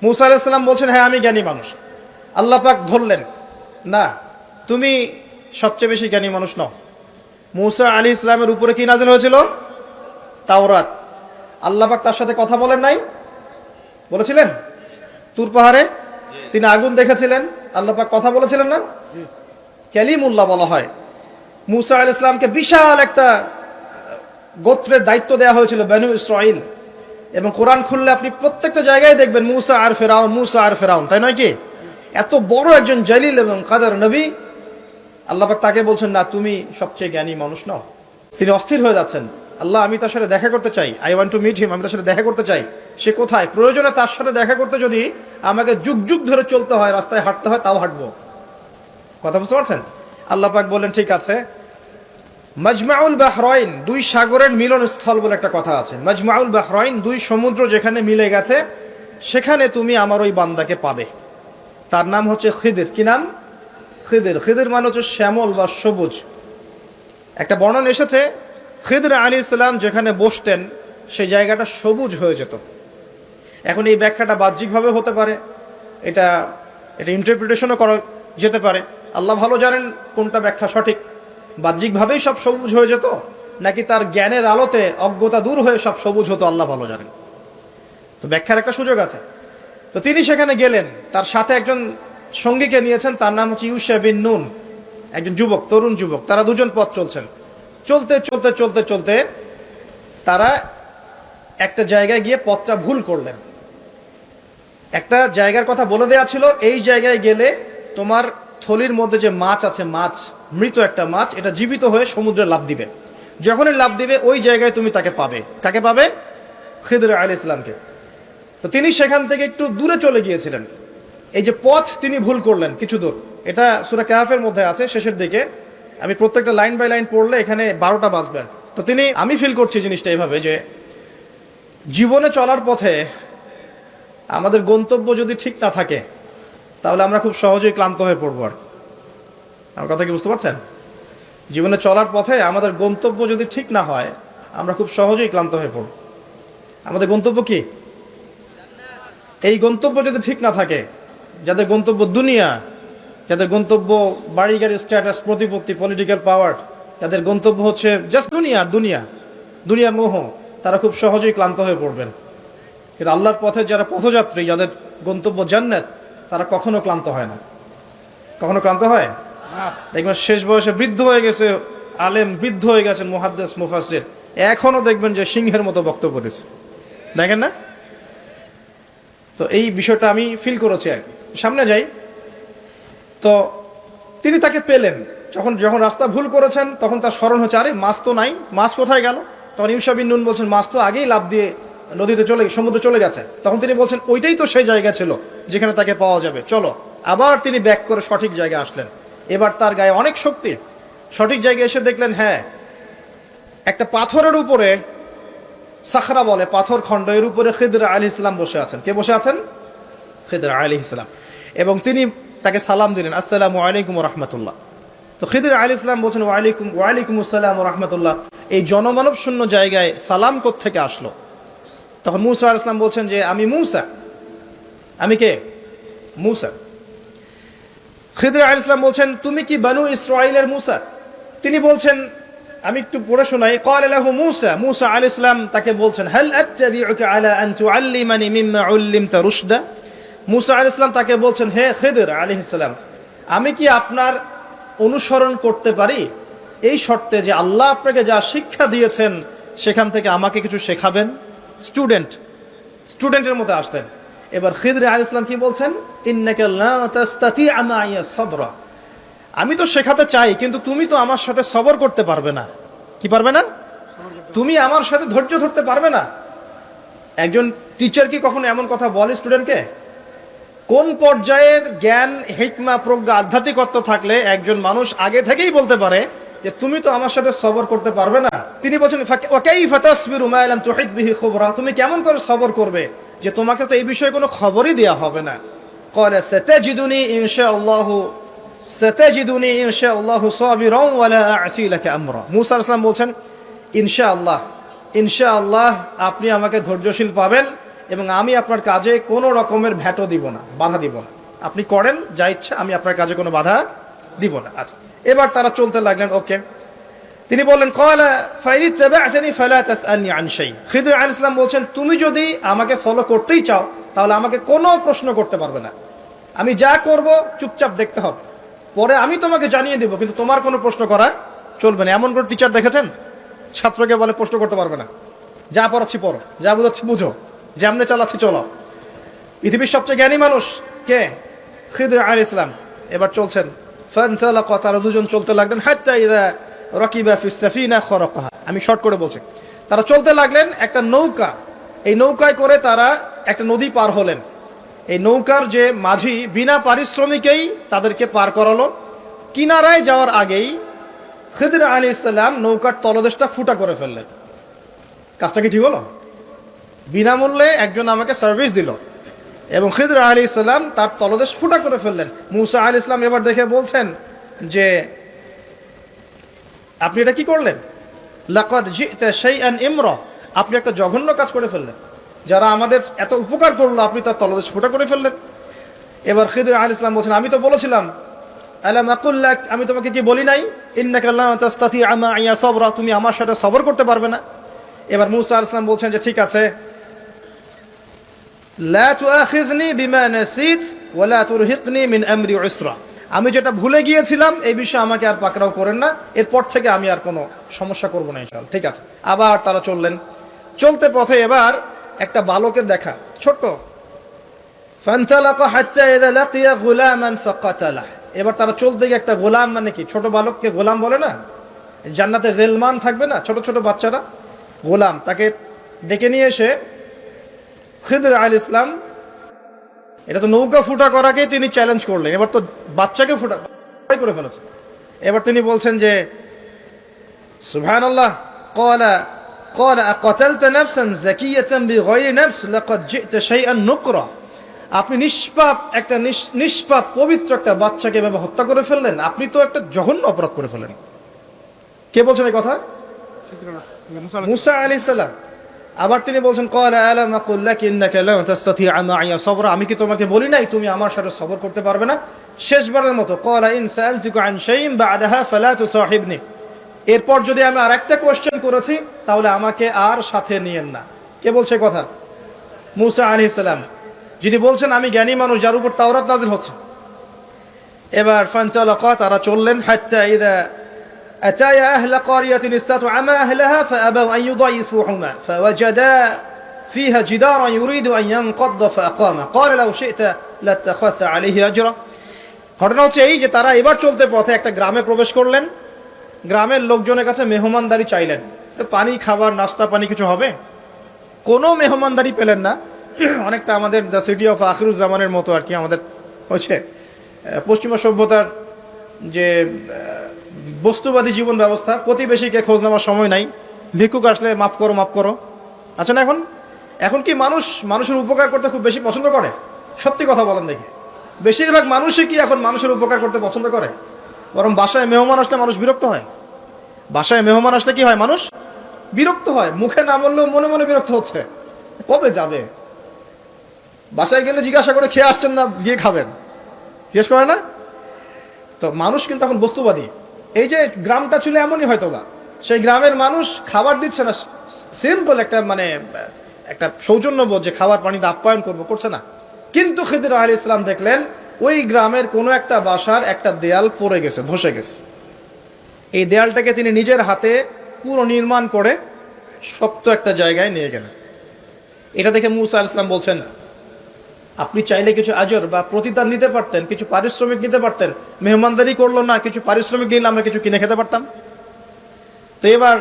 মুসা আলাইহিস সালাম বলছেন, হ্যাঁ আমি জ্ঞানী মানুষ। আল্লাহ পাক ধরলেন, না তুমি সবচেয়ে বেশি জ্ঞানী মানুষ নও। মুসা আলাইহিস সালামের উপরে কি নাযিল হয়েছিল? তাওরাত। আল্লাহ পাক তার সাথে কথা বলেন নাই? বলেছিলেন? তুর পাহাড়ে তিনি আগুন দেখেছিলেন, আল্লাহ পাক কথা বলেছিলেন না? কালিমুল্লাহ বলা হয়। মুসা আলাইহিস সালামকে বিশাল একটা গোত্রের দায়িত্ব দেওয়া হয়েছিল, বনু ইসরাইল। এবং কোরআন খুললে আপনি প্রত্যেকটা জায়গায় দেখবেন মুসা আর ফেরাউন, মুসা আর ফেরাউন, তাই নয় কি? এত বড় একজন জলিল এবং কাদের নবী, আল্লাহ পাক তাকে বলছেন, না তুমি সবচেয়ে জ্ঞানী মানুষ নও। তিনি অস্থির হয়ে যাচ্ছেন, আল্লাহ আমি তার সাথে দেখা করতে চাই, I want to meet him, আমি তার সাথে দেখা করতে চাই। সে কোথায়? প্রয়োজনে তার সাথে দেখা করতে যদি আমাকে যুগ যুগ ধরে চলতে হয়, রাস্তায় হাঁটতে হয়, তাও হাঁটবো। কথা বুঝতে পারছেন? আল্লাহ পাক বললেন, ঠিক আছে। মাজমাউল বাহরাইন, দুই সাগরের মিলন স্থল বলে একটা কথা আছে। মাজমাউল বাহরাইন, দুই সমুদ্র যেখানে মিলে গেছে, সেখানে তুমি আমার ওই বান্দাকে পাবে। তার নাম হচ্ছে খিদির। কি নাম? খিদির। খিদির মানে হচ্ছে শ্যামল বা সবুজ। একটা বর্ণন এসেছে, খিদির আলাইহিস সালাম যেখানে বসতেন সেই জায়গাটা সবুজ হয়ে যেত। এখন এই ব্যাখ্যাটা বাহ্যিকভাবে হতে পারে, এটা ইন্টারপ্রিটেশনও করা যেতে পারে। আল্লাহ ভালো জানেন কোনটা ব্যাখ্যা সঠিক। বাহ্যিকভাবেই সব সবুজ হয়ে যেত, নাকি তার জ্ঞানের আলোতে অজ্ঞতা দূর হয়ে সব সবুজ হতো, আল্লাহ ভালো জানেন। তো ব্যাখ্যার একটা সুযোগ আছে। তো তিনি সেখানে গেলেন, তার সাথে একজন সঙ্গীকে নিয়েছেন, তার নাম হচ্ছে ইউশা বিন নুন, একজন যুবক, তরুণ যুবক। তারা দুজন পথ চলছেন। চলতে চলতে চলতে চলতে তারা একটা জায়গায় গিয়ে পথটা ভুল করলেন। একটা জায়গার কথা বলে দেয়া ছিল, এই জায়গায় গেলে তোমার থলির মধ্যে যে মাছ আছে, মাছ, মৃত একটা মাছ, এটা জীবিত হয়ে সমুদ্রে লাফ দিবে। যখনই লাফ দিবে ওই জায়গায় তুমি তাকে পাবে। কাকে পাবে? খিদির আলাইহিস সালামকে। তো তিনি সেখান থেকে একটু দূরে চলে গিয়েছিলেন। এই যে পথ তিনি ভুল করলেন কিছু দূর, এটা সূরা কাহফের মধ্যে আছে শেষের দিকে। আমি প্রত্যেকটা লাইন বাই লাইন পড়লে এখানে 12টা বাজবে। তো আমি ফিল করছি জিনিসটা এইভাবে, যে জীবনে চলার পথে আমাদের গন্তব্য যদি ঠিক না থাকে, তাহলে আমরা খুব সহজেই ক্লান্ত হয়ে পড়বো। আর আমার কথা কি বুঝতে পারছেন? জীবনে চলার পথে আমাদের গন্তব্য যদি ঠিক না হয়, আমরা খুব সহজেই ক্লান্ত হয়ে পড়ব। আমাদের গন্তব্য কি? এই গন্তব্য যদি ঠিক না থাকে, যাদের গন্তব্য দুনিয়া, যাদের গন্তব্য বাড়ি গাড়ি, স্ট্যাটাস, প্রতিপত্তি, পলিটিক্যাল পাওয়ার, যাদের গন্তব্য হচ্ছে জাস্ট দুনিয়ার মোহ, তারা খুব সহজেই ক্লান্ত হয়ে পড়বেন। কিন্তু আল্লাহর পথে যারা পথযাত্রী, যাদের গন্তব্য জান্নাত, তারা কখনো ক্লান্ত হয় না। কখনো ক্লান্ত হয়? দেখবেন শেষ বয়সে বৃদ্ধ হয়ে গেছে আলেম, বৃদ্ধ হয়ে গেছেন মুহাদ্দিস, মুফাসসির, এখনো দেখবেন যে সিংহের মতো বক্তব্য দিচ্ছে, দেখেন না? তো এই বিষয়টা আমি ফিল করেছি। আর সামনে যাই, তো তিনি তাকে পেলেন। যখন রাস্তা ভুল করেছেন, তখন তার স্মরণ হচ্ছে, আরে মাছ তো নাই, মাছ কোথায় গেল? তখন ইউশা বিন নুন বলছেন, মাছ তো আগেই লাফ দিয়ে নদীতে সমুদ্রে চলে গেছে। তখন তিনি বলছেন, ওইটাই তো সেই জায়গা ছিল যেখানে তাকে পাওয়া যাবে, চলো। আবার তিনি ব্যাক করে সঠিক জায়গায় আসলেন। এবার তার গায়ে অনেক শক্তি। সঠিক জায়গায় এসে দেখলেন, হ্যাঁ, একটা পাথরের উপরে, সাখরা বলে, পাথর খণ্ড, এর উপরে খিদির আলাইহিস সালাম বসে আছেন। কে বসে আছেন? খিদির আলাইহিস সালাম। এবং তিনি তাকে সালাম দিলেন, আসসালামু আলাইকুম ওয়া রাহমাতুল্লাহ। তো খিদির আলাইহিস সালাম বলছেন, ওয়ালাইকুম আসসালাম ওয়া রাহমাতুল্লাহ। এই জনমানব শূন্য জায়গায় সালাম কোত্থেকে আসলো? তখন মুসা আলাইহিস সালাম বলছেন যে, আমি মুসা। আমি কে? মুসা। খিদির আলাইহিস সালাম বলছেন, তুমি কি বনু ইসরাইলের মুসা? তিনি বলছেন, আমি একটু পড়ে শোনাই। ক্বালা লাহু মুসা, মুসা আলাইহিস সালাম তাকে বলছেন, হাল আত্তাবিউকা আলা আন তুআল্লিমানি মিম্মা উল্লিমতা রুশদা। মুসা আলাইহিস সালাম তাকে বলছেন, হে খিদির আলাইহিস সালাম, আমি কি আপনার অনুসরণ করতে পারি এই শর্তে যে আল্লাহ আপনাকে যা শিক্ষা দিয়েছেন সেখান থেকে আমাকে কিছু শেখাবেন? স্টুডেন্টের মতো আসলেন। এবার খিদির আলাইহিস সালাম কি বলছেন? ইন্নাকা লা তাস্তাতিআ মাইয়া সাবরা। আমি তো শেখাতে চাই, কিন্তু তুমি তো আমার সাথে সবর করতে পারবে না। কি পারবে না? তুমি আমার সাথে ধৈর্য ধরতে পারবে না। একজন টিচার কি কখনো এমন কথা বলে স্টুডেন্টকে? কোন পর্যায়ের জ্ঞান, হিকমা, প্রজ্ঞা, আধ্যাত্মিকত্ব থাকলে একজন মানুষ আগে থেকেই বলতে পারে যে তুমি তো আমার সাথে সবর করতে পারবে না? তিনি বলছেন, ওয়া কাইফা তাসবিরু মা লাম তুহিত বিহি খুবরা। তুমি কেমন করে সবর করবে যে তোমাকে তো এই বিষয়ে কোনো খবরই দেয়া হবে না? ক্বালা সাতাজিদুনি ইনশাআল্লাহু সাবিরান ওয়া লা আ'সি লাকা আমরা। মুসা আলাইহিস সালাম বলছেন, ইনশাআল্লাহ আপনি আমাকে ধৈর্যশীল পাবেন এবং আমি আপনার কাজে কোনো রকমের ভ্যাটও দিব না, বাধা দিব না। আপনি করেন যা ইচ্ছা, আমি আপনার কাজে কোনো বাধা দিব না। আচ্ছা, এবার তারা চলতে লাগলেন। ওকে, তিনি বললেন ক্বালা ফাইনিত্তাবা'তানি ফালা তাসআলনি আন শাই। খিদর আলাইহিস সালাম বলছেন, তুমি যদি আমাকে ফলো করতেই চাও তাহলে আমাকে কোনো প্রশ্ন করতে পারবে না। আমি যা করব চুপচাপ দেখতে হবে, পরে আমি তোমাকে জানিয়ে দেব, কিন্তু তোমার কোনো প্রশ্ন করা চলবে না। এমন কোনো টিচার দেখেছেন ছাত্রকে বলে প্রশ্ন করতে পারবে না, যা পড়াচ্ছি পড়ো, যা বুঝাচ্ছি বুঝো, যেমনে চালাচ্ছি চলো। পৃথিবীর সবচেয়ে জ্ঞানী মানুষ কে? খিদর আলাইহিস সালাম। এবার চলছেন, ফানতালাকা, তারা দুজন চলতে লাগলেন, হাত্তা ইযা রাকিবা ফিস সাফিনা খারাকাহা। আমি শর্ট করে বলছি, তারা চলতে লাগলেন একটা নৌকা, এই নৌকায় করে তারা একটা নদী পার হলেন। এই নৌকার যে মাঝি বিনা পারিশ্রমিকেই তাদেরকে পার করালো। কিনারায় যাওয়ার আগেই খিদর আলাইহিস সালাম নৌকার তলদেশটা ফুটা করে ফেললেন। কাজটা কি ঠিক হলো? বিনামূল্যে একজন আমাকে সার্ভিস দিল এবং খিদর আলাইহিস সালাম তার তলদেশ ফুটা করে ফেললেন। মুসা আলাইহিস সালাম এবার দেখে বলছেন যে আপনি এটা কি করলেন? লাকাদ জি'তা শাইআন ইমরা, আপনি একটা জঘন্য কাজ করে ফেললেন। যারা আমাদের এত উপকার করলো আপনি তার তলদেশ ফুটা করে ফেললেন। এবার খিদর আলাইহিস সালাম বলছেন, আমি তো বলেছিলাম, আলাম আকুল লাক, আমি তোমাকে কি বলি নাই, ইন্নাকা লা তাসতাতি'উ মা'ইয়া সাবরা, তুমি আমার সাথে সবর করতে পারবে না। এবার মুসা আলাইহিস সালাম বলছেন যে ঠিক আছে, লা তুআখিযনি বিমা নাসিত ওয়া লা তুরহিকনি মিন আমরি উসরা, আমি যেটা ভুলে গিয়েছিলাম এই বিষয়ে আমাকে আর পাকড়াও করেন না, এরপর থেকে আমি আর কোনো সমস্যা করব না ইনশাআল্লাহ। ঠিক আছে। আবার তারা চললেন, চলতে পথে এবার একটা বালকের দেখা, ছোট্ট। ফানতালাকা হাত্তা ইযা লাকিয়া গুলামান ফাকাতালা, এবার তারা চলতে গিয়ে একটা গোলাম, মানে কি ছোট বালককে গোলাম বলে না, জান্নাতে গিলমান থাকবে না ছোট ছোট বাচ্চারা, গোলাম, তাকে ডেকে নিয়ে এসে খিদর আলাইহিস সালাম, এটা তো নৌকা ফুটা করাকে তিনি চ্যালেঞ্জ করলেন, এবার তো বাচ্চাকে ফুটা করে ফেলেছে। এবার তিনি বলছেন যে সুবহানাল্লাহ, ক্বালা ক্বালা আকাতালতা নাফসান যাকিয়াতান বিগাইরি নাফস লাকাদ জি'তা শাইআন নুকরা, আপনি নিষ্পাপ একটা নিষ্পাপ পবিত্র একটা বাচ্চাকে এভাবে হত্যা করে ফেললেন, আপনি তো একটা জঘন্য অপরাধ করে ফেললেন। কে বলছেন এই কথা? মুসা আলাইহিস সালাম। আবার তিনি বলছেন ক্বালা আলাম আকুল লাক ইন্নাকা লা তাসতাতি'উ মা'ইয়া সাবরা, আমি কি তোমাকে বলি নাই তুমি আমার সাথে সবর করতে পারবে না? শেষবারের মতো ক্বালা ইন সাআলতুকা আন শাইইন বা'দাহা ফালা তুসাহিবনি, এরপর যদি আমি আরেকটা কোশ্চেন করেছি তাহলে আমাকে আর সাথে নিয়েন না। কে বলছে কথা? মুসা আলাইহিস সালাম, যিনি বলছেন আমি জ্ঞানী মানুষ, যার উপর তাওরাত নাযিল হচ্ছে। এবার ফানতালাকা, তারা চললেন, হাত্তা ইযা আতায়া আহলা ক্বারিয়াতিন ইসতাতআমা আহলাহা ফাআবাউ আন ইউদাইফুহুমা ফাওয়াজাদা ফিহা জিদারান ইউরিদু আন ইয়ানকাদ্দা ফাআকামা ক্বালা লাউ শি'তা লাত্তাখাযতা আলাইহি আজরা। ঘটনা হচ্ছে এই যে তারা এবার চলতে পথে একটা গ্রামে প্রবেশ করলেন, গ্রামের লোকজনের কাছে মেহমানদারি চাইলেন, পানি খাবার নাস্তা পানি কিছু হবে, কোনো মেহমানদারি পেলেন না। অনেকটা আমাদের দ্য সিটি অফ আখিরুজ্জামানের মতো আর কি, আমাদের হচ্ছে পশ্চিমা সভ্যতার যে বস্তুবাদী জীবন ব্যবস্থা, প্রতিবেশীকে খোঁজ নেওয়ার সময় নাই, ভিক্ষুক আসলে মাফ করো মাফ করো। আচ্ছা না, এখন কি মানুষের উপকার করতে খুব বেশি পছন্দ করে? সত্যি কথা বলেন দেখি, বেশিরভাগ মানুষই কি এখন মানুষের উপকার করতে পছন্দ করে? বরং বাসায় মেহমান আসলে মানুষ বিরক্ত হয়। বাসায় মেহমান আসলে কি হয়? মানুষ বিরক্ত হয়, মুখে না বললেও মনে মনে বিরক্ত হচ্ছে, কবে যাবে। বাসায় গেলে জিজ্ঞাসা করে খেয়ে আসছেন না, গিয়ে খাবেন, জিজ্ঞেস করে না তো। মানুষ কিন্তু এখন বস্তুবাদী। এই যে গ্রামটা ছিল এমনই হয়তো বা, সেই গ্রামের মানুষ খাবার দিচ্ছে না, সিম্পল একটা মানে একটা সৌজন্যবোধ যে খাবার পানিতে আপ্যায়ন করবো, করছে না। কিন্তু খিদর আলাইহিস সালাম দেখলেন ওই গ্রামের কোনো একটা বাসার একটা দেয়াল পড়ে গেছে, ধসে গেছে। এই দেয়ালটাকে তিনি নিজের হাতে পুরো নির্মাণ করে শক্ত একটা জায়গায় নিয়ে গেলেন। এটা দেখে মুসা আলাইহিস সালাম বলছেন, আপনি চাইলে কিছু আজর বা প্রতিদান নিতে পারতেন, কিছু পারিশ্রমিক নিতে পারতেন। মেহমানদারি করলো না, কিছু পারিশ্রমিক নিলে আমরা কিছু কিনে খেতে পারতাম। তো এবার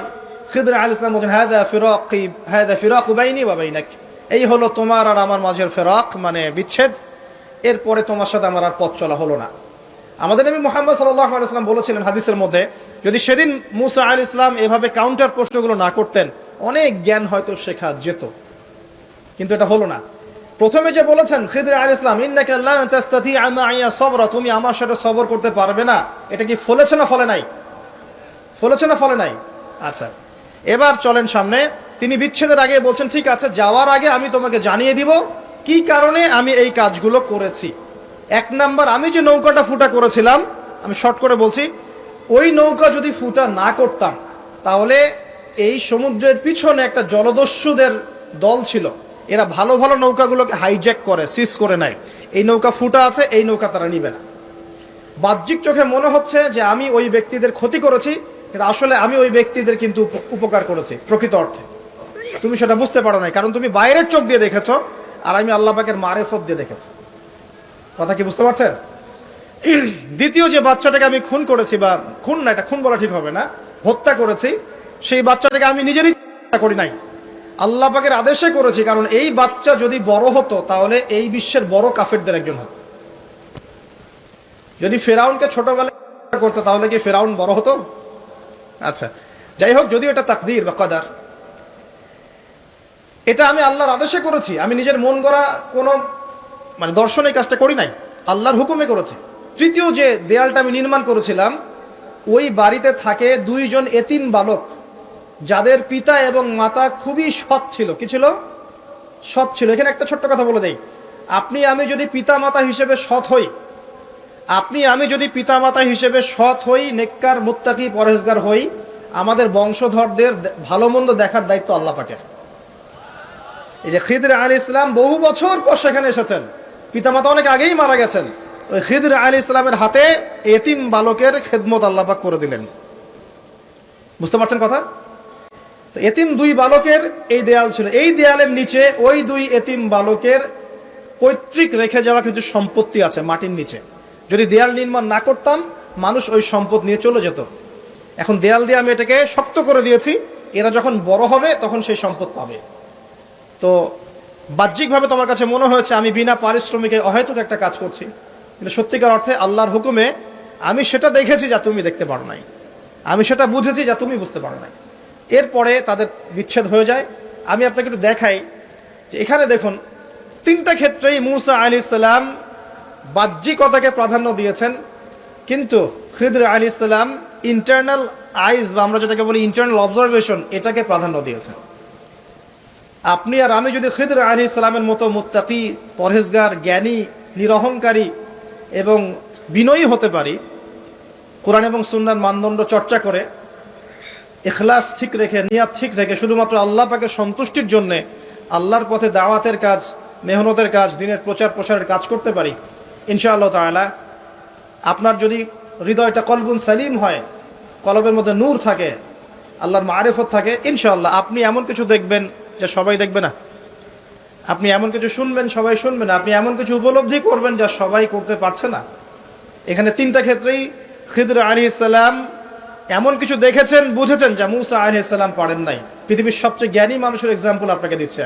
খিদর আলাইহিস সালাম বলছেন, হাদা ফিরাকু বাইনি ওয়া বাইনাক, এই হলো তোমার আর আমার মাঝের ফিরাক, মানে বিচ্ছেদ। এরপরে তোমার সাথে আমার আর পথ চলা হলো না। আমাদের নবী মুহাম্মদ সাল্লাল্লাহু আলাইহি ওয়াসাল্লাম বলেছিলেন হাদিসের মধ্যে, যদি সেদিন মুসা আলাইহিস সালাম এভাবে কাউন্টার প্রশ্নগুলো না করতেন, অনেক জ্ঞান হয়তো শেখা যেত, কিন্তু এটা হলো না। প্রথমে যে বলেছেন খিদর আলাইহিস সালাম, ইন্নাকা লা তাসতাতি'উ মা'ইয়া সাবরা, তুমি আমার সাথে সবর করতে পারবে না, এটা কি ফলেছে না ফলে নাই? ফলেছে না ফলে নাই? আচ্ছা, এবার চলেন সামনে। তিনি বিচ্ছেদের আগে বলছেন, ঠিক আছে, যাওয়ার আগে আমি তোমাকে জানিয়ে দিব কি কারণে আমি এই কাজগুলো করেছি। এক নাম্বার, আমি যে নৌকাটা ফুটা করেছিলাম, আমি শর্ট করে বলছি, ওই নৌকা যদি ফুটা না করতাম তাহলে এই সমুদ্রের পিছনে একটা জলদস্যুদের দল ছিল, এরা ভালো ভালো নৌকাগুলোকে হাইজ্যাক করে, সিজ করে নেয়। এই নৌকা ফুটা আছে, এই নৌকা তারা নিবে না। বাহ্যিক চোখে মনে হচ্ছে যে আমি ওই ব্যক্তিদের ক্ষতি করেছি, কিন্তু আসলে আমি ওই ব্যক্তিদের কিন্তু উপকার করেছি প্রকৃত অর্থে। তুমি সেটা বুঝতে পারো নাই, কারণ তুমি বাইরের চোখ দিয়ে দেখেছো, আর আমি আল্লাহ পাকের মারেফত দিয়ে দেখেছি। কথা কি বুঝতে পারছেন? দ্বিতীয় যে বাচ্চাটাকে আমি খুন করেছি, বা খুন না, এটা খুন বলা ঠিক হবে না, হত্যা করেছি, সেই বাচ্চাটাকে আমি নিজেরই করি নাই, আল্লাহ পাকের আদেশে করেছি। কারণ এই বাচ্চা যদি বড় হতো তাহলে এই বিশ্বের বড় কাফেরদের একজন হতো। যদি ফেরাউনকে ছোটবেলায় করতো তাহলে কি ফেরাউন বড় হতো? আচ্ছা, যাই হোক, যদিও এটা তাকদীর বা কদার, এটা আমি আল্লাহর আদেশে করেছি। আমি নিজের মন গড়া কোনো দর্শনে কাজটা করি নাই, আল্লাহর হুকুমে করেছি। তৃতীয় যে দেয়ালটা আমি নির্মাণ করেছিলাম, ওই বাড়িতে থাকে দুইজন এতিম বালক, যাদের পিতা এবং মাতা খুবই সৎ ছিল। কি ছিল? সৎ ছিল। এখানে একটা ছোট্ট কথা বলে দেই, আপনি আমি যদি পিতা মাতা হিসেবে সৎ হই, সৎ হই, নেককার, মুত্তাকি, পরহেজগার হই, আমাদের বংশধরদের ভালো মন্দ দেখার দায়িত্ব আল্লাহ পাকের। এই যে খিদর আলাইহিস সালাম বহু বছর পর সেখানে এসেছেন, পিতামাতা অনেক আগেই মারা গেছেন, ওই খিদর আলাইহিস সালামের হাতে এতিম বালকের খেদমত আল্লাহ পাক করে দিলেন। বুঝতে পারছেন কথা? তো এতিম দুই বালকের এই দেয়াল ছিল, এই দেয়ালের নিচে ওই দুই এতিম বালকের পৈতৃক রেখে যাওয়া কিছু সম্পত্তি আছে মাটির নিচে। যদি দেয়াল নির্মাণ না করতাম, মানুষ ওই সম্পদ নিয়ে চলে যেত। এখন দেয়াল দিয়ে আমি এটাকে শক্ত করে দিয়েছি, এরা যখন বড় হবে তখন সেই সম্পদ পাবে। তো বাহ্যিকভাবে তোমার কাছে মনে হয়েছে আমি বিনা পারিশ্রমিকে অহেতুক একটা কাজ করছি, কিন্তু সত্যিকার অর্থে আল্লাহর হুকুমে আমি সেটা দেখেছি যা তুমি দেখতে পারো নাই, আমি সেটা বুঝেছি যা তুমি বুঝতে পারো নাই। এরপরে তাদের বিচ্ছেদ হয়ে যায়। আমি আপনাকে একটু দেখাই যে এখানে দেখুন, তিনটা ক্ষেত্রেই মূসা আলাইহিস সালাম বাহ্যিকতাকে প্রাধান্য দিয়েছেন, কিন্তু খিদর আলাইহিস সালাম ইন্টারনাল আইজ, বা আমরা যেটাকে বলি ইন্টারনাল অবজারভেশন, এটাকে প্রাধান্য দিয়েছেন। আপনি আর আমি যদি খিদর আলাইহিস সালামের মতো মুত্তাকি, পরহেজগার, জ্ঞানী, নিরহংকারী এবং বিনয়ী হতে পারি, কোরআন এবং সুন্নাহর মানদণ্ড চর্চা করে, ইখলাস ঠিক রেখে, নিয়াত ঠিক রেখে, শুধুমাত্র আল্লাহ পাকের সন্তুষ্টির জন্য আল্লাহর পথে দাওয়াতের কাজ, মেহনতের কাজ, দিনের প্রচার প্রসারের কাজ করতে পারি, ইনশাআল্লাহ তাআলা আপনার যদি হৃদয়টা কলবুন সালিম হয়, কলবের মধ্যে নূর থাকে, আল্লাহর মারিফত থাকে, ইনশাআল্লাহ আপনি এমন কিছু দেখবেন যা সবাই দেখবে না, আপনি এমন কিছু শুনবেন সবাই শুনবে না, আপনি এমন কিছু উপলব্ধি করবেন যা সবাই করতে পারছে না। এখানে তিনটা ক্ষেত্রেই খিদর আলাইহিস সালাম এমন কিছু দেখেছেন, বুঝেছেন যা মূসা আলাইহিস সালাম পারেন নাই। পৃথিবীর সবচেয়ে জ্ঞানী মানুষের এক্সাম্পল আপনাকে দিচ্ছে।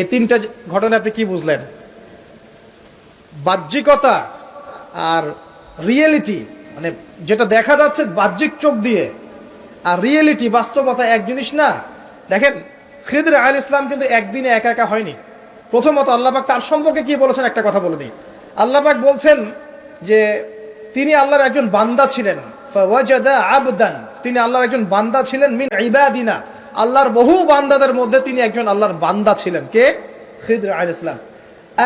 এই তিনটা ঘটনা আপনি কি বুঝলেন? বাহ্যিকতা আর রিয়েলিটি, যেটা দেখা যাচ্ছে বাহ্যিক চোখ দিয়ে, আর রিয়েলিটি, বাস্তবতা এক জিনিস না। দেখেন, খিদর আলাইহিস সালাম কিন্তু একদিনে একা একা হয়নি। প্রথমত আল্লাহ পাক তার সম্পর্কে কি বলেছেন একটা কথা বলে দিই। আল্লাহ পাক বলছেন যে তিনি আল্লাহর একজন বান্দা ছিলেন, ফাওয়াজাদা আবদান, তিনি আল্লাহর একজন বান্দা ছিলেন, মিন ইবাদিনা, আল্লাহর বহু বান্দাদের মধ্যে তিনি একজন আল্লাহর বান্দা ছিলেন। কে? খিদর আলাইহিস সালাম।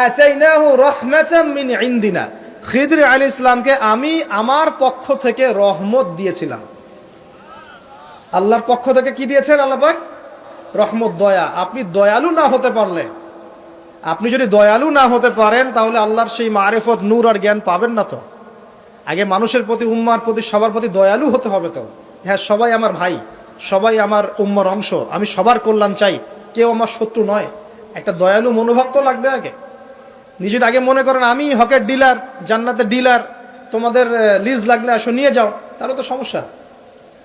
আতাইনাহু রাহমাতাম মিন ইনদিনা, খিদর আলাইহিস সালামকে আমি আমার পক্ষ থেকে রহমত দিয়েছিলাম। আল্লাহর পক্ষ থেকে কি দিয়েছেন আল্লাহ পাক? রহমত, দয়া। আপনি দয়ালু না হতে পারলে, আপনি যদি দয়ালু না হতে পারেন, তাহলে আল্লাহর সেই মারিফত, নূর আর জ্ঞান পাবেন না। তো আগে মানুষের প্রতি, উম্মার প্রতি, সবার প্রতি দয়ালু হতে হবে। তো হ্যাঁ, সবাই আমার ভাই, সবাই আমার উম্মার অংশ, আমি সবার কল্যাণ চাই, কেউ আমার শত্রু নয়। একটা দয়ালু মনোভাব তো লাগবে আগে। নিজের আগে মনে করেন আমি হকের ডিলার, জান্নাতের ডিলার, তোমাদের লিজ লাগলে আসো নিয়ে যাও, তাহলে তো সমস্যা।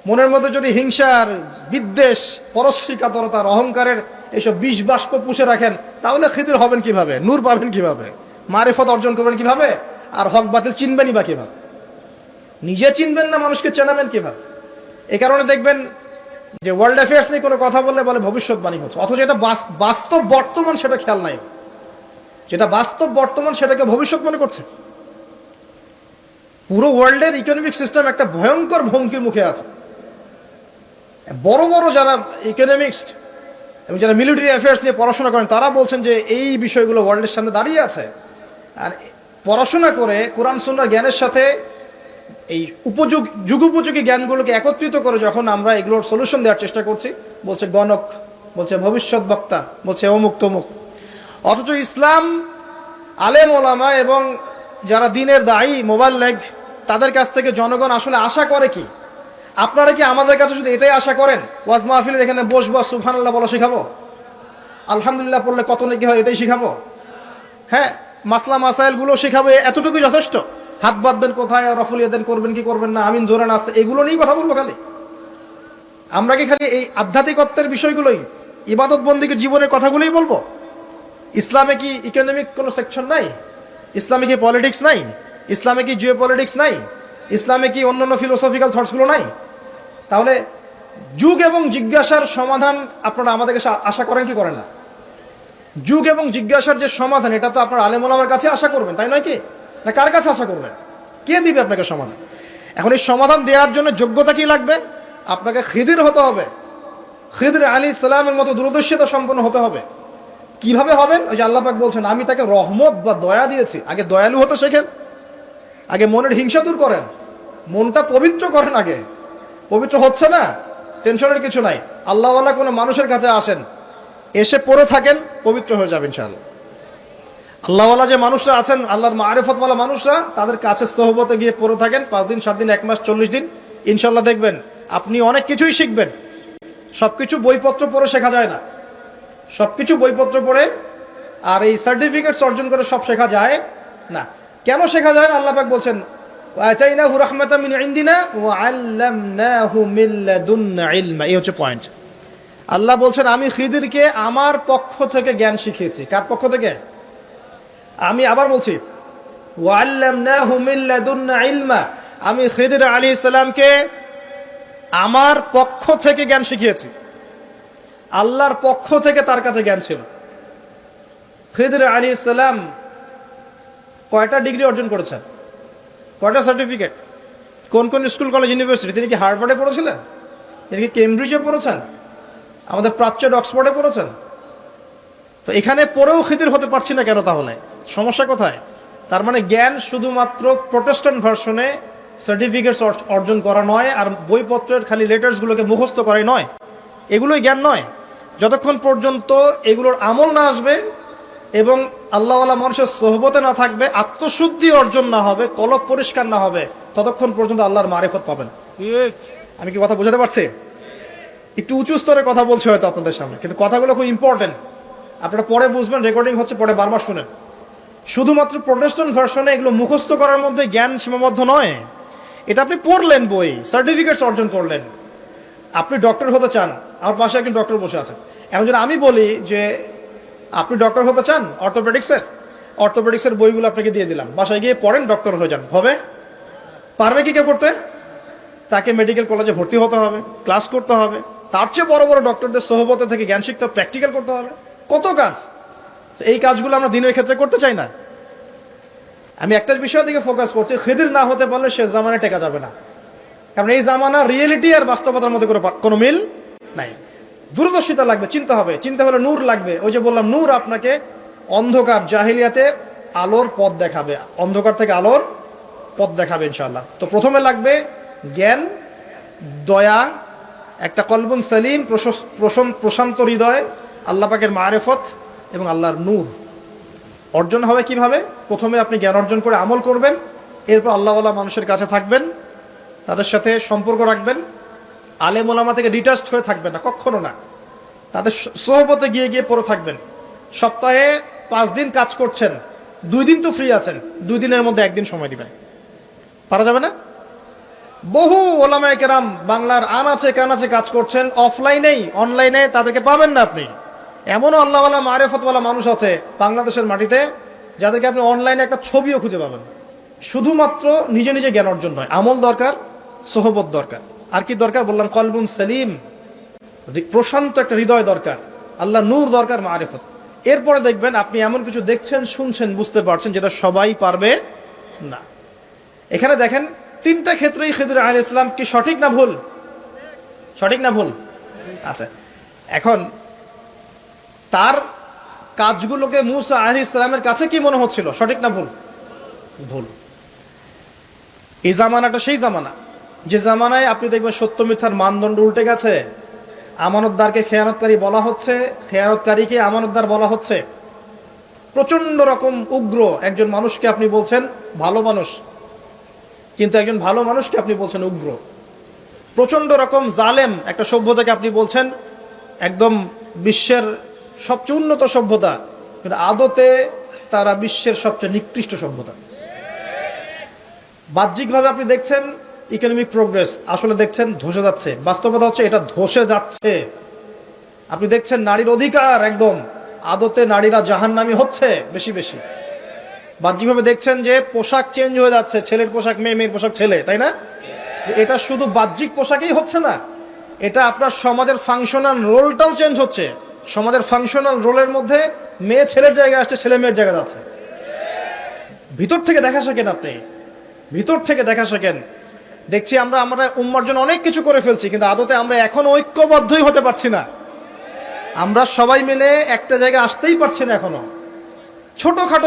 মনের মধ্যে যদি হিংসার, বিদ্বেষ, পরশ্রীকাতরতার, অহংকারের এইসব বিষ বাষ্প পুষে রাখেন, তাহলে খিদর হবেন কিভাবে? নূর পাবেন কিভাবে? মারিফত অর্জন করবেন কিভাবে? আর হক বাতিল চিনবেনই বা কিভাবে? নিজে চিনবেন না, মানুষকে চেনাবেন কিভাবে? এই কারণে দেখবেন যে ওয়ার্ল্ড অ্যাফেয়ার্স নিয়ে কোনো কথা বললে বলে ভবিষ্যৎবাণী হচ্ছে, অথচ এটা বাস্তব বর্তমান, সেটা খেয়াল নাই। যেটা বাস্তব বর্তমান সেটাকে ভবিষ্যৎ মনে করছে। পুরো ওয়ার্ল্ডের ইকোনমিক সিস্টেম একটা ভয়ঙ্কর হুমকির মুখে আছে। বড় বড় যারা ইকোনমিক্সড এবং যারা মিলিটারি অ্যাফেয়ার্স নিয়ে পড়াশোনা করেন তারা বলছেন যে এই বিষয়গুলো ওয়ার্ল্ডের সামনে দাঁড়িয়ে আছে। আর পড়াশোনা করে কোরআন সুন্নাহর জ্ঞানের সাথে এই যুগোপযোগী জ্ঞানগুলোকে একত্রিত করে যখন আমরা এগুলোর সলিউশন দেওয়ার চেষ্টা করছি, বলছে গণক, বলছে ভবিষ্যৎ বক্তা, বলছে অমুক তমুক। অথচ ইসলাম, আলেম ওলামা এবং যারা দিনের দায়ী মোবাল্লেগ, তাদের কাছ থেকে জনগণ আসলে আশা করে কি? আপনারা কি আমাদের কাছে শুধু এটাই আশা করেন ওয়াজ মাহফিলের এখানে বসবো, সুবহানাল্লাহ বলা শেখাবো, আলহামদুলিল্লাহ পড়লে কত নাকি হয় এটাই শেখাবো, হ্যাঁ মাসলা মাসাইলগুলো শেখাবো, এতটুকুই যথেষ্ট? হাত বাঁধবেন কোথায়, রফুল ইয়াদান করবেন কি করবেন না, আমিন জোরে নাস্তা, এগুলো নিয়েই কথা বলবো খালি? আমরা কি খালি এই আধ্যাত্মিকত্বের বিষয়গুলোই, ইবাদত বন্দিগির জীবনের কথাগুলোই বলবো? ইসলামে কি ইকোনমিক কোনো সেকশন নাই? ইসলামে কি পলিটিক্স নাই? ইসলামে কি জিও পলিটিক্স নাই? ইসলামে কি অন্যান্য ফিলোসফিক্যাল থটসগুলো নাই? তাহলে যুগ এবং জিজ্ঞাসার সমাধান আপনারা আমাদের কাছে আশা করেন কি করেন না? যুগ এবং জিজ্ঞাসার যে সমাধান, এটা তো আপনার আলেম ওলামার কাছে আশা করবেন, তাই নয় কি? না কার কাছে আশা করবেন? কে দিবে আপনাকে সমাধান? এখন এই সমাধান দেওয়ার জন্য যোগ্যতা কি লাগবে? আপনাকে খিদির হতে হবে, খিদির আলাইহিস সালামের মতো দূরদর্শিতা সম্পন্ন হতে হবে। কিভাবে হবেন? ওই যে আল্লাহ পাক বলছেন, আমি তাকে রহমত বা দয়া দিয়েছি। আগে দয়ালু হতে শেখেন, আগে মনের হিংসা দূর করেন, মনটা পবিত্র করেন। আগে পবিত্র হচ্ছে না, টেনশনের কিছু নাই। আল্লাহওয়ালা কোনো মানুষের কাছে আসেন, এসে পড়ে থাকেন, পবিত্র হয়ে যাবেন ইনশাআল্লাহ। আল্লাহওয়ালা যে মানুষরা আছেন, আল্লাহর মারিফতওয়ালা মানুষরা, তাদের কাছে সোহবতে গিয়ে পড়ে থাকেন 5 দিন 7 দিন 1 মাস 40 দিন, ইনশাআল্লাহ দেখবেন আপনি অনেক কিছুই শিখবেন। সবকিছু বইপত্র পড়ে শেখা যায় না, সবকিছু বইপত্র পড়ে আর এই সার্টিফিকেটস অর্জন করে সব শেখা যায় না। কেন শেখা যায় না? আল্লাহ পাক বলছেন, আতাইনাহু রাহমাতাম মিন ইনদিনা ওয়া আল্লামনাহু মিন লাদুন্না ইলমা। এই হচ্ছে পয়েন্ট। আল্লাহ বলছেন, আমি খিদিরকে আমার পক্ষ থেকে জ্ঞান শিখিয়েছি। কার পক্ষ থেকে? আমি আবার বলছি, ওয়া আল্লামনাহু মিন লাদুন্না ইলমা, আমি খিদির আলাইহিস সালামকে আমার পক্ষ থেকে জ্ঞান শিখিয়েছি। আল্লাহর পক্ষ থেকে তার কাছে জ্ঞান ছিল। খিদির আলাইহিস সালাম কয়টা ডিগ্রি অর্জন করেছেন? কয়টা সার্টিফিকেট? কোন কোন স্কুল কলেজ ইউনিভার্সিটি? তিনি কি হার্ভার্ডে পড়েছিলেন? তিনি কি কেমব্রিজে পড়েছেন? আমাদের প্রাচ্যের অক্সফোর্ডে পড়েছেন? তো এখানে পড়েও খিদির হতে পারছি না কেন? তাহলে সমস্যা কোথায়? তার মানে জ্ঞান শুধুমাত্র প্রোটেস্ট্যান্ট ভার্সনে সার্টিফিকেটস অর্জন করা নয়, আর বইপত্রের খালি লেটার্সগুলোকে মুখস্থ করাই নয়, এগুলোই জ্ঞান নয়। যতক্ষণ পর্যন্ত এগুলোর আমল না আসবে এবং আল্লাহওয়ালা মানুষের সোহবতে না থাকবে, আত্মশুদ্ধি অর্জন না হবে, কলব পরিষ্কার না হবে, ততক্ষণ পর্যন্ত আল্লাহর মারিফত পাবেন। আমি কি কথা বোঝাতে পারছি? একটু উঁচু স্তরে কথা বলছি হয়তো আপনাদের সামনে, কিন্তু কথাগুলো খুব ইম্পর্টেন্ট। আপনারা পরে বুঝবেন, রেকর্ডিং হচ্ছে, পরে বারবার শুনেন। শুধুমাত্র প্রোটেস্ট্যান্ট ভার্সনে এগুলো মুখস্থ করার মধ্যে জ্ঞান সীমাবদ্ধ নয়। এটা আপনি পড়লেন, বই সার্টিফিকেটস অর্জন করলেন। আপনি ডক্টর হতে চান, আমার পাশে একজন ডক্টর বসে আছেন, এমন যেন আমি বলি যে আপনি ডক্টর হতে চান অর্থোপেডিক্সের বইগুলো আপনাকে দিয়ে দিলাম, বাসায় গিয়ে পড়েন, ডক্টর হয়ে যান। হবে? পারবে কি কেউ করতে? তাকে মেডিকেল কলেজে ভর্তি হতে হবে, ক্লাস করতে হবে, তার চেয়ে বড় বড় ডক্টরদের সোহবতে থেকে জ্ঞান শিখতে হবে, প্র্যাকটিক্যাল করতে হবে, কত কাজ। এই কাজগুলো আমরা দিনের ক্ষেত্রে করতে চাই না। আমি একটা বিষয়ের দিকে ফোকাস করছি, খিদির না হতে পারলে সে জামানায় টেকা যাবে না। কারণ এই জামানা রিয়েলিটি আর বাস্তবতার মধ্যে কোনো মিল নাই। দূরদর্শিতা লাগবে, চিন্তা হবে, চিন্তা হলে নূর লাগবে। ওই যে বললাম, নূর আপনাকে অন্ধকার জাহিলিয়াতে আলোর পথ দেখাবে, অন্ধকার থেকে আলোর পথ দেখাবে ইনশাআল্লাহ। তো প্রথমে লাগবে জ্ঞান, দয়া, একটা কলবুন সালিম, প্রশান্ত হৃদয়, আল্লাহ পাকের মারিফত এবং আল্লাহর নূর অর্জন হবে কিভাবে? প্রথমে আপনি জ্ঞান অর্জন করে আমল করবেন, এরপর আল্লাহওয়ালা মানুষের কাছে থাকবেন, তাদের সাথে সম্পর্ক রাখবেন, আলেম ওলামা থেকে ডিটাচড হয়ে থাকবেন না, কখনো না। তাদের সোহবতে গিয়ে গিয়ে পড়ে থাকবেন। সপ্তাহে 5 দিন কাজ করছেন, 2 দিন তো ফ্রি আছেন, 2 দিনের মধ্যে 1 দিন সময় দিবেন। পারা যাবে না? বহু ওলামায়ে কেরাম বাংলার আনাচে কানাচে কাজ করছেন, অফলাইনেই, অনলাইনে তাদেরকে পাবেন না আপনি। এমনও আল্লাহওয়ালা মারিফতওয়ালা মানুষ আছে বাংলাদেশের মাটিতে, যাদেরকে আপনি অনলাইনে একটা ছবিও খুঁজে পাবেন। শুধুমাত্র নিজে নিজে জ্ঞান অর্জন নয়, আমল দরকার, সোহবত দরকার। আর কি দরকার? বললাম কলবুন সালিম, প্রশান্ত একটা হৃদয় দরকার, আল্লাহ নূর দরকার, মারিফত। এরপরে দেখবেন আপনি এমন কিছু দেখছেন, শুনছেন, বুঝতে পারছেন যেটা সবাই পারবে না। এখানে দেখেন 3টা ক্ষেত্রেই খিদির আলাইহিস সালাম কি সঠিক না ভুল? সঠিক না ভুল? আচ্ছা, এখন তার কাজগুলোকে মূসা আলাইহিস সালামের কাছে কি মনে হচ্ছিল, সঠিক না ভুল? ভুল। এই জামানাটা সেই জামানা যে জামানায় আপনি দেখবেন সত্য মিথ্যার মানদণ্ড উল্টে গেছে। আমানতদারকে খেয়ানতকারী বলা হচ্ছে, খেয়ানতকারীকে আমানতদার বলা হচ্ছে। প্রচন্ড রকম উগ্র একজন মানুষকে আপনি বলছেন ভালো মানুষ, কিন্তু একজন ভালো মানুষকে আপনি বলছেন উগ্র। প্রচন্ড রকম জালেম একটা সভ্যতাকে আপনি বলছেন একদম বিশ্বের সবচেয়ে উন্নত সভ্যতা, কিন্তু আদতে তারা বিশ্বের সবচেয়ে নিকৃষ্ট সভ্যতা। বাহ্যিকভাবে আপনি দেখছেন ইকোনমিক প্রোগ্রেস, আসলে দেখছেন ধসে যাচ্ছে। বাস্তবতা হচ্ছে এটা ধসে যাচ্ছে। আপনি দেখছেন নারীর অধিকার একদম, আদতে নারীরা জাহান্নামী হচ্ছে বেশি বেশি। বাহ্যিকভাবে দেখছেন যে পোশাক চেঞ্জ হয়ে যাচ্ছে, ছেলের পোশাক মেয়ে, মেয়ের পোশাক ছেলে, তাই না? এটা শুধু বাহ্যিক পোশাকেই হচ্ছে না, এটা আপনার সমাজের ফাংশনাল রোলটাও চেঞ্জ হচ্ছে। সমাজের ফাংশনাল রোলের মধ্যে মেয়ে ছেলের জায়গায় আসছে, ছেলে মেয়ের জায়গায় যাচ্ছে। ভিতর থেকে দেখা শেখেন, আপনি ভিতর থেকে দেখা শেখেন। দেখছি আমরা উম্মার জন্য অনেক কিছু করে ফেলছি, কিন্তু আদতে আমরা এখন ঐক্যবদ্ধই হতে পারছি না। আমরা সবাই মিলে একটা জায়গায় আসতেই পারছি না এখনো। ছোটখাটো